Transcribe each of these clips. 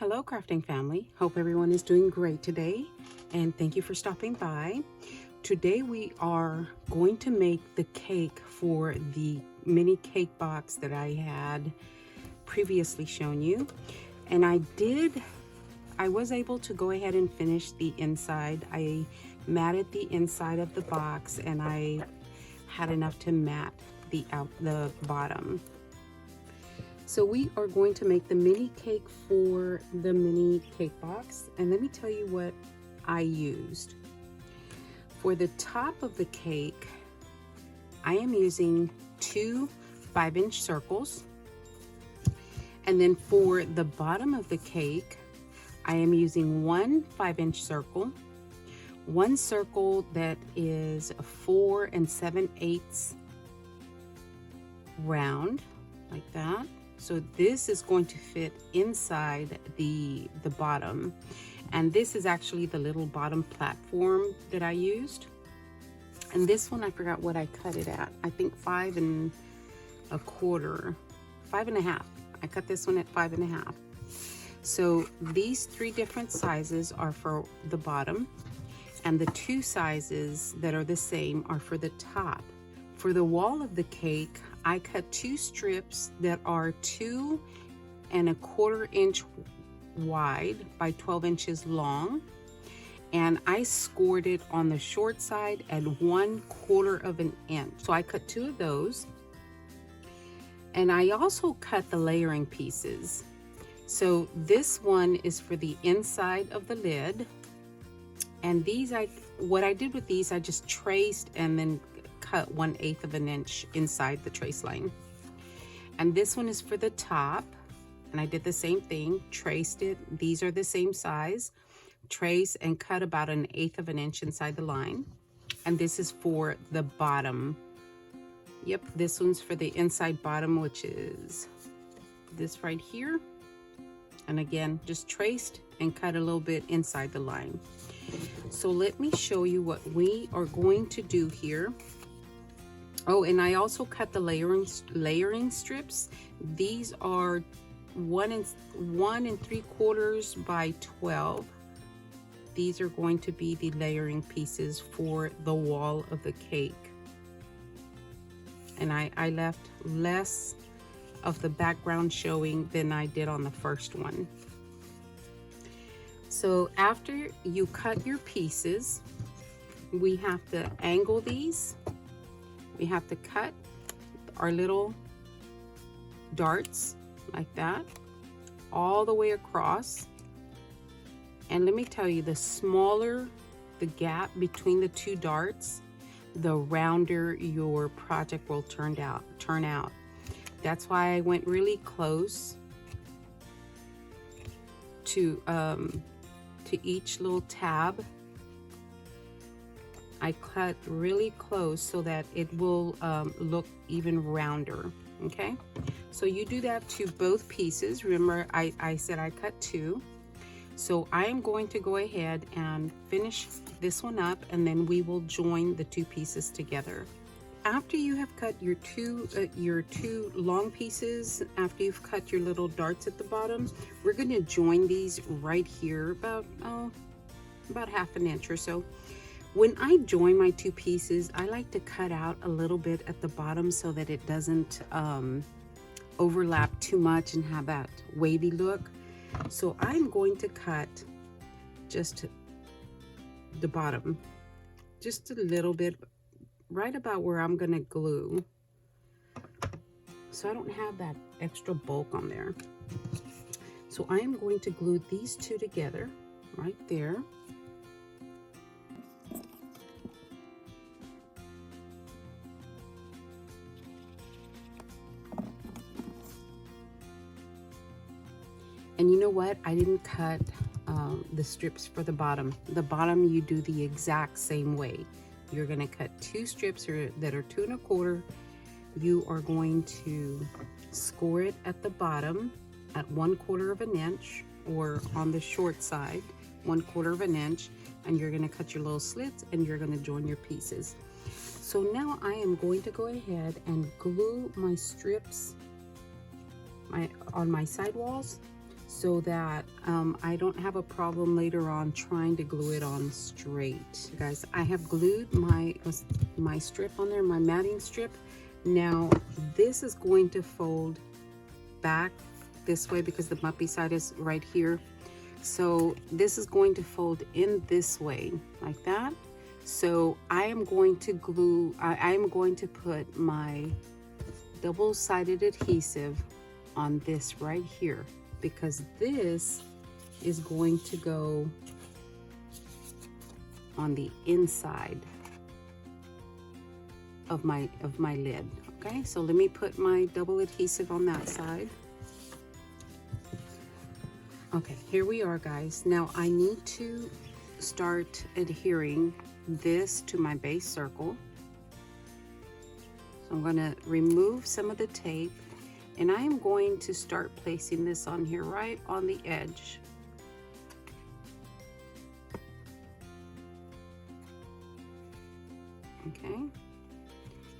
Hello, crafting family. Hope everyone is doing great today, and thank you for stopping by. Today we are going to make the cake for the mini cake box that I had previously shown you. And I was able to go ahead and finish the inside. I matted the inside of the box, and I had enough to mat the bottom. So we are going to make the mini cake for the mini cake box, and let me tell you what I used. For the top of the cake, I am using 2 5-inch circles, and then for the bottom of the cake, I am using 1 5-inch circle, 1 circle that is 4 7/8 round, like that. So this is going to fit inside the bottom, and this is actually the little bottom platform that I used. And this one, I forgot what I cut it at. I think 5 1/4, 5 1/2. I cut this one at 5 1/2. So these 3 different sizes are for the bottom, and the 2 sizes that are the same are for the top. For the wall of the cake, I cut 2 strips that are 2 1/4 inch wide by 12 inches long, and I scored it on the short side at 1/4 inch. So I cut 2 of those, and I also cut the layering pieces. So this one is for the inside of the lid, and what I did with these, I just traced and then cut 1/8 inch inside the trace line. And this one is for the top, and I did the same thing, traced it. These are the same size, trace and cut about 1/8 inch inside the line. And this is for the bottom. Yep, this one's for the inside bottom, which is this right here. And again, just traced and cut a little bit inside the line. So let me show you what we are going to do here. Oh, and I also cut the layering strips. These are 1 3/4 by 12. These are going to be the layering pieces for the wall of the cake. And I left less of the background showing than I did on the first one. So after you cut your pieces, we have to angle these. We have to cut our little darts like that all the way across. And let me tell you, the smaller the gap between the 2 darts, the rounder your project will turn out. That's why I went really close to each little tab. I cut really close so that it will look even rounder. Okay, so you do that to both pieces. Remember, I said I cut 2. So I am going to go ahead and finish this one up, and then we will join the 2 pieces together. After you have cut your two long pieces, after you've cut your little darts at the bottom, we're going to join these right here about 1/2 inch or so. When I join my 2 pieces, I like to cut out a little bit at the bottom so that it doesn't overlap too much and have that wavy look. So I'm going to cut just the bottom, just a little bit, right about where I'm going to glue, so I don't have that extra bulk on there. So I am going to glue these 2 together right there. And you know what? I didn't cut the strips for the bottom. The bottom, you do the exact same way. You're going to cut 2 strips that are 2 1/4. You are going to score it at the bottom at 1/4 inch, or on the short side, 1/4 inch. And you're going to cut your little slits, and you're going to join your pieces. So now I am going to go ahead and glue my strips on my side walls. so that I don't have a problem later on trying to glue it on straight. Guys, I have glued my strip on there, my matting strip. Now this is going to fold back this way because the bumpy side is right here. So this is going to fold in this way like that. So I am going to glue, I am going to put my double-sided adhesive on this right here, because this is going to go on the inside of my lid. Okay, so let me put my double adhesive on that side. Okay, here we are, guys. Now I need to start adhering this to my base circle. So I'm going to remove some of the tape, and I am going to start placing this on here right on the edge. Okay,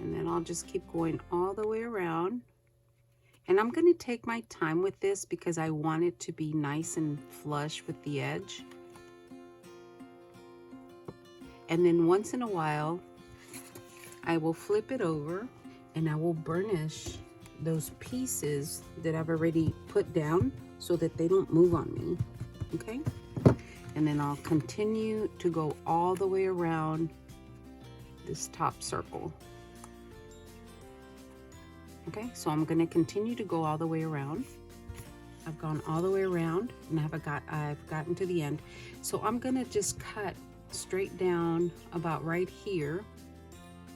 and then I'll just keep going all the way around. And I'm going to take my time with this because I want it to be nice and flush with the edge. And then once in a while, I will flip it over and I will burnish those pieces that I've already put down so that they don't move on me. Okay? And then I'll continue to go all the way around this top circle. Okay, so I'm going to continue to go all the way around. I've gone all the way around and I've gotten to the end. So I'm going to just cut straight down about right here,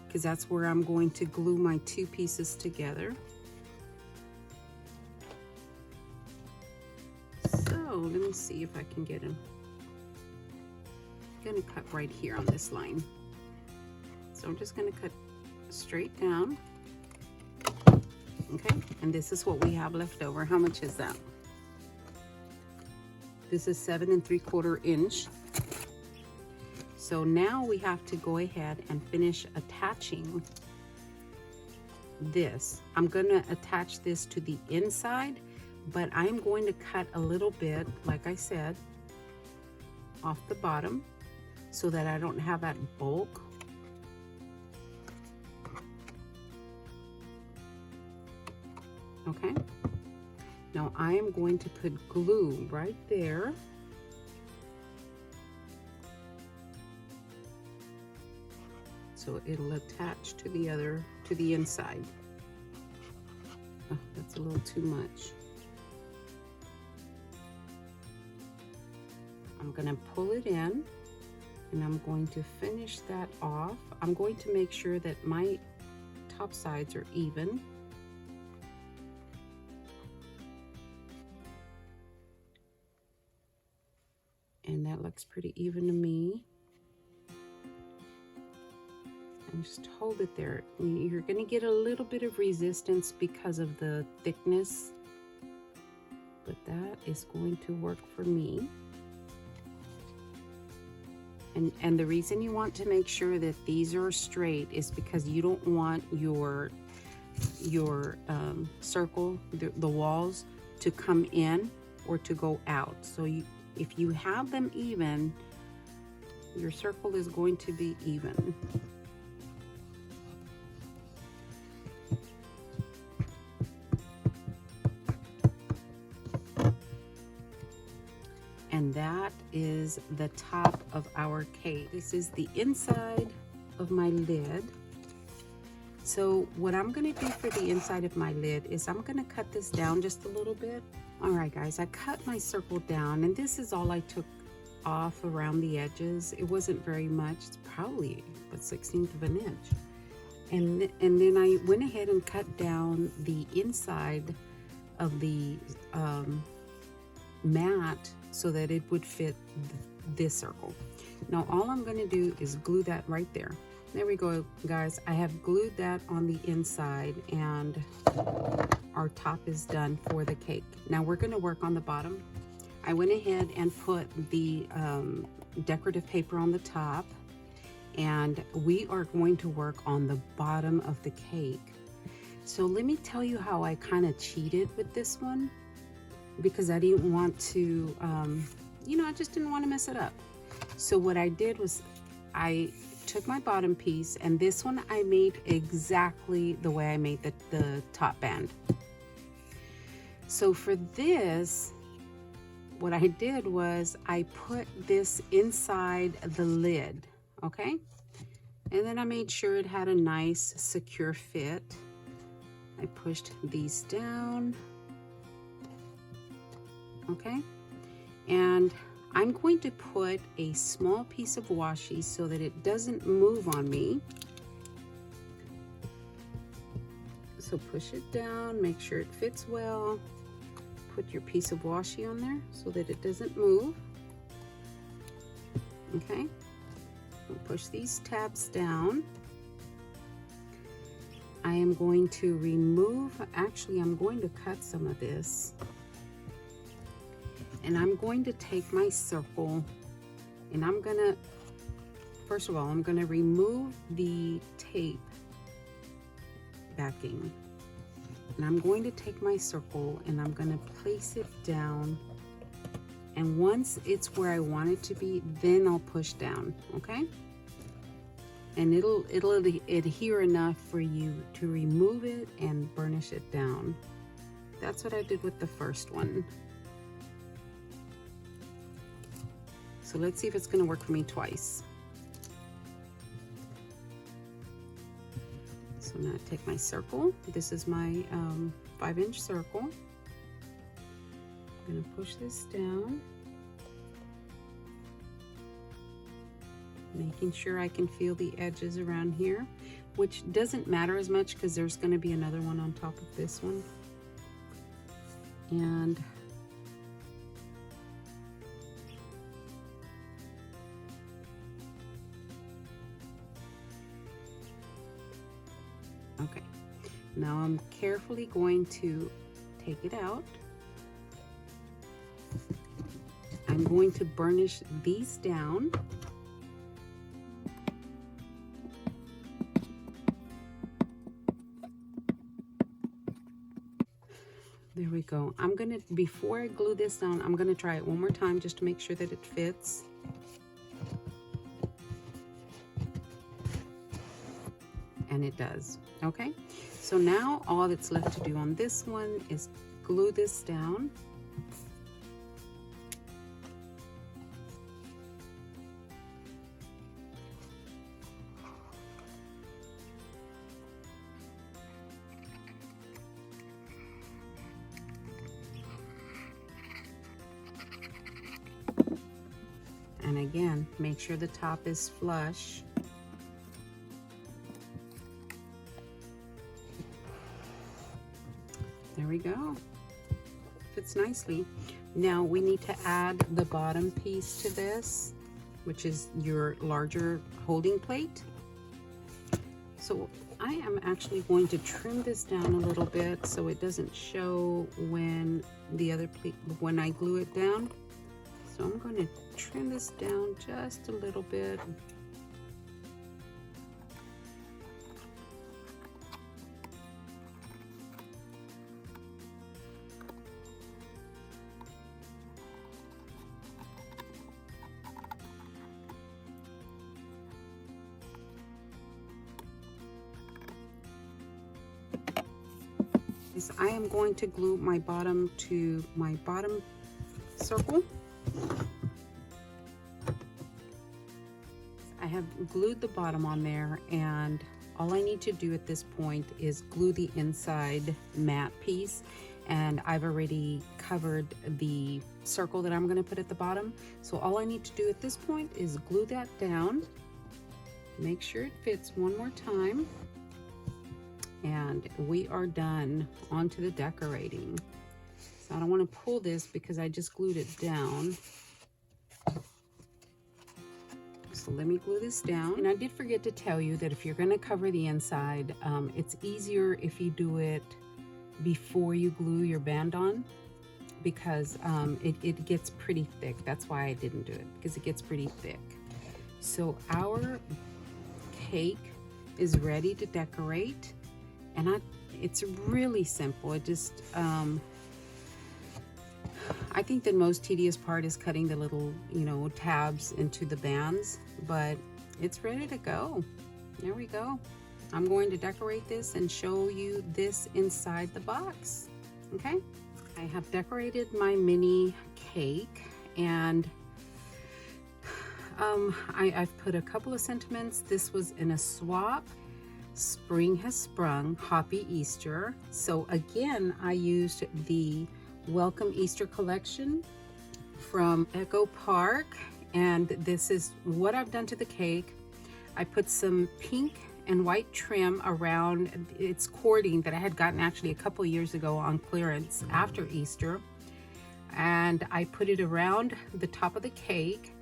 because that's where I'm going to glue my two pieces together. So let me see if I can get him. I'm going to cut right here on this line. So I'm just going to cut straight down. Okay, and this is what we have left over. How much is that? This is 7 3/4 inch. So now we have to go ahead and finish attaching this. I'm going to attach this to the inside, but I'm going to cut a little bit, like I said, off the bottom so that I don't have that bulk. Okay, now I am going to put glue right there. So it'll attach to the inside. Oh, that's a little too much. I'm gonna pull it in and I'm going to finish that off. I'm going to make sure that my top sides are even. And that looks pretty even to me. And just hold it there. You're going to get a little bit of resistance because of the thickness, but that is going to work for me. And the reason you want to make sure that these are straight is because you don't want your circle, the walls, to come in or to go out. So if you have them even, your circle is going to be even. And that is the top of our cake. This is the inside of my lid. So what I'm going to do for the inside of my lid is I'm going to cut this down just a little bit. All right, guys, I cut my circle down, and this is all I took off around the edges. It wasn't very much. It's probably a 1/16 of an inch. And then I went ahead and cut down the inside of the mat so that it would fit this circle. Now all I'm going to do is glue that right there. There we go, guys. I have glued that on the inside, and our top is done for the cake. Now we're going to work on the bottom. I went ahead and put the decorative paper on the top, and we are going to work on the bottom of the cake. So let me tell you how I kind of cheated with this one. because I didn't want to, you know, I just didn't want to mess it up. So what I did was I took my bottom piece, and this one I made exactly the way I made the top band. So for this, what I did was I put this inside the lid, okay? And then I made sure it had a nice secure fit. I pushed these down, okay? And I'm going to put a small piece of washi so that it doesn't move on me. So push it down, make sure it fits well. Put your piece of washi on there so that it doesn't move. Okay, we'll push these tabs down. I am going to remove, actually I'm going to cut some of this. And I'm going to take my circle, and I'm gonna, first of all, I'm gonna remove the tape backing. And I'm going to take my circle and I'm gonna place it down. And once it's where I want it to be, then I'll push down, okay? And it'll adhere enough for you to remove it and burnish it down. That's what I did with the first one. So let's see if it's gonna work for me twice. So now I take my circle. This is my 5-inch circle. I'm gonna push this down, making sure I can feel the edges around here, which doesn't matter as much because there's gonna be another one on top of this one. And okay, now I'm carefully going to take it out. I'm going to burnish these down. There we go. I'm gonna, before I glue this down, I'm gonna try it one more time just to make sure that it fits. And it does. Okay, so now all that's left to do on this one is glue this down. And again, make sure the top is flush. There we go. Fits nicely. Now we need to add the bottom piece to this, which is your larger holding plate. So I am actually going to trim this down a little bit so it doesn't show when the other plate, when I glue it down. So I'm going to trim this down just a little bit. I am going to glue my bottom to my bottom circle. I have glued the bottom on there, and all I need to do at this point is glue the inside mat piece, and I've already covered the circle that I'm going to put at the bottom. So all I need to do at this point is glue that down, make sure it fits one more time, and we are done. On to the decorating. So I don't want to pull this because I just glued it down. So let me glue this down. And I did forget to tell you that if you're going to cover the inside, it's easier if you do it before you glue your band on, because it gets pretty thick. That's why I didn't do it, because it gets pretty thick. So our cake is ready to decorate, and it's really simple. It just think the most tedious part is cutting the little, you know, tabs into the bands, but it's ready to go. There we go. I'm going to decorate this and show you this inside the box. Okay, I have decorated my mini cake, and I've put a couple of sentiments. This was in a swap. Spring has sprung, Happy Easter. So again, I used the Welcome Easter collection from Echo Park, and this is what I've done to the cake. I put some pink and white trim around its cording that I had gotten actually a couple years ago on clearance after Easter, and I put it around the top of the cake.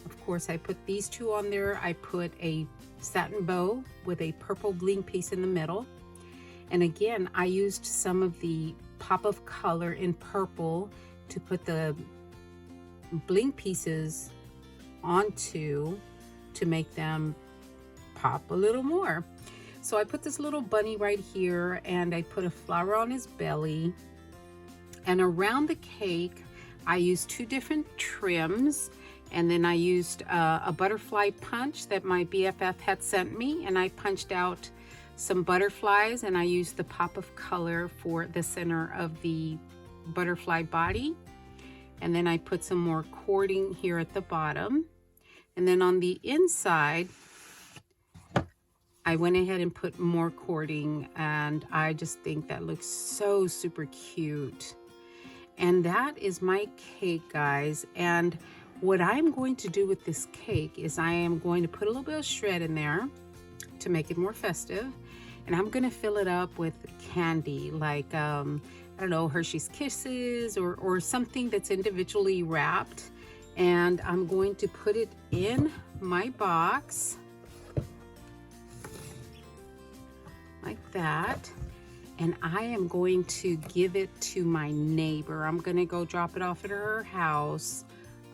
Of course, I put these two on there. I put a satin bow with a purple bling piece in the middle, and again I used some of the pop of color in purple to put the bling pieces onto to make them pop a little more. So I put this little bunny right here, and I put a flower on his belly, and around the cake I used two different trims. And then I used a butterfly punch that my BFF had sent me, and I punched out some butterflies, and I used the pop of color for the center of the butterfly body. And then I put some more cording here at the bottom. And then on the inside, I went ahead and put more cording, and I just think that looks so super cute. And that is my cake, guys. And what I'm going to do with this cake is I am going to put a little bit of shred in there to make it more festive, and I'm going to fill it up with candy like I don't know, Hershey's Kisses or something that's individually wrapped, and I'm going to put it in my box like that, and I am going to give it to my neighbor. I'm going to go drop it off at her house,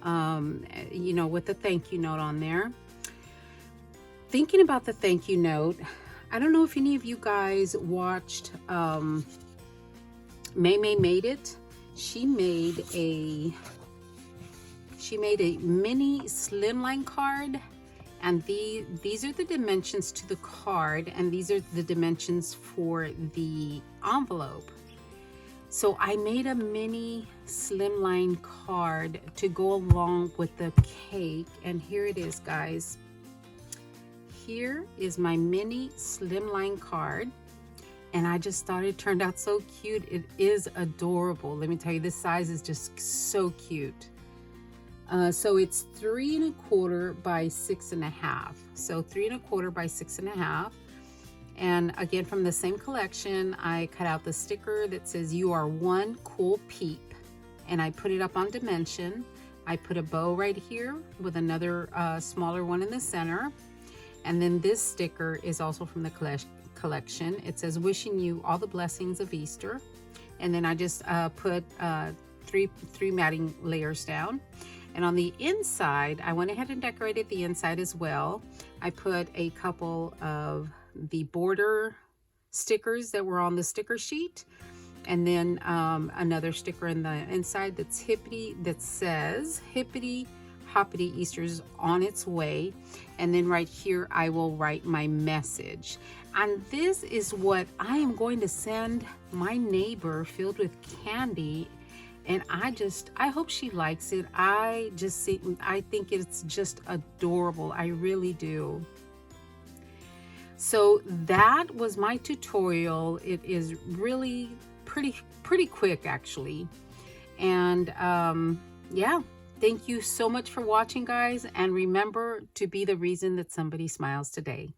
you know, with a thank you note on there. Thinking about the thank you note, I don't know if any of you guys watched May Made It. She made a mini slimline card, and these are the dimensions to the card, and these are the dimensions for the envelope. So I made a mini slimline card to go along with the cake, and here it is, guys. Here is my mini slimline card, and I just thought it turned out so cute. It is adorable. Let me tell you, this size is just so cute. So it's 3 1/4 by 6 1/2. So 3 1/4 by 6 1/2. And again, from the same collection, I cut out the sticker that says "You are one cool peep," and I put it up on dimension. I put a bow right here with another smaller one in the center. And then this sticker is also from the collection. It says "Wishing you all the blessings of Easter." And then I just put three matting layers down. And on the inside, I went ahead and decorated the inside as well. I put a couple of the border stickers that were on the sticker sheet, and then another sticker in the inside that says "Hippity Hoppity, Easter's on its way." And then right here I will write my message, and this is what I am going to send my neighbor, filled with candy. And I hope she likes it. I think it's just adorable. I really do. So that was my tutorial. It is really pretty quick, actually. And yeah, thank you so much for watching, guys. And remember to be the reason that somebody smiles today.